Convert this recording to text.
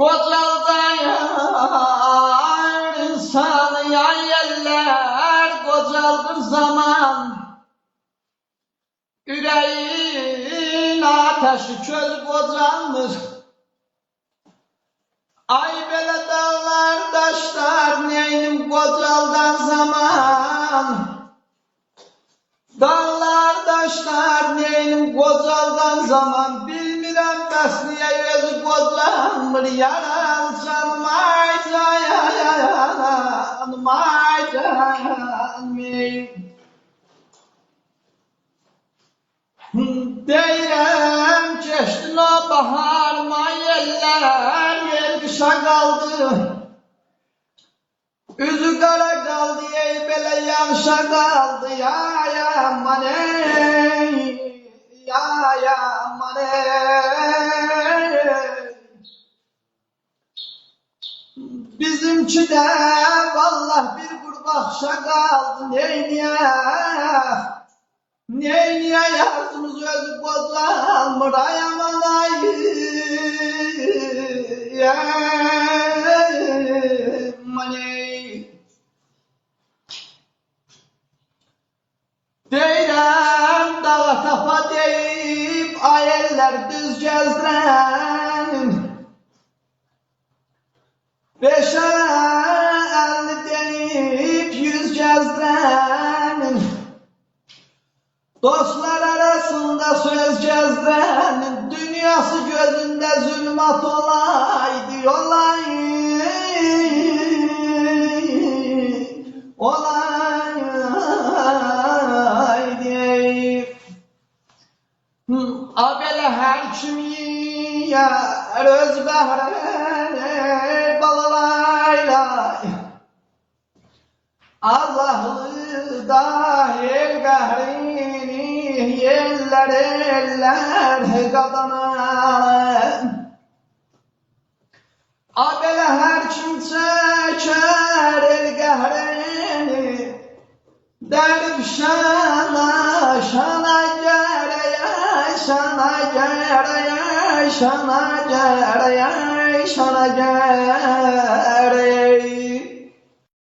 Kocaldayar insanı yerler, kocaldır zaman. Yüreğin ateşi köz kocalmır. Ay böyle dağlar taşlar neynim kocaldan zaman. Dağlar taşlar neynim kocaldan zaman. Bilmirem bəs niye gözü kocalmır. Yaran canım ay canım ay canım. Deyirəm keçdin o baharma yerler, yer kışa kaldı. Üzü kara kaldı, ey belə yağışa kaldı. Ya aman ey, ya aman ey. Bizimki de vallah bir kurbakşa kaldı. Neyniye yazımız özü kodlanmır. Ay aman ay, aman ey. Deyirəm dağa tapa deyip ay eller düz gezdiren. Beşe 50 deyip 100 gezdiren. Dostlar arasında söz gezdiren, dünyası gözünde zulmat olaydı, olaydı. Abele her kim yer öz behrene balalayla. Allah'ı dahil gahrini eller kadına. Abele her kim çeker el gahrini. Derip şana gereye, şana gereye.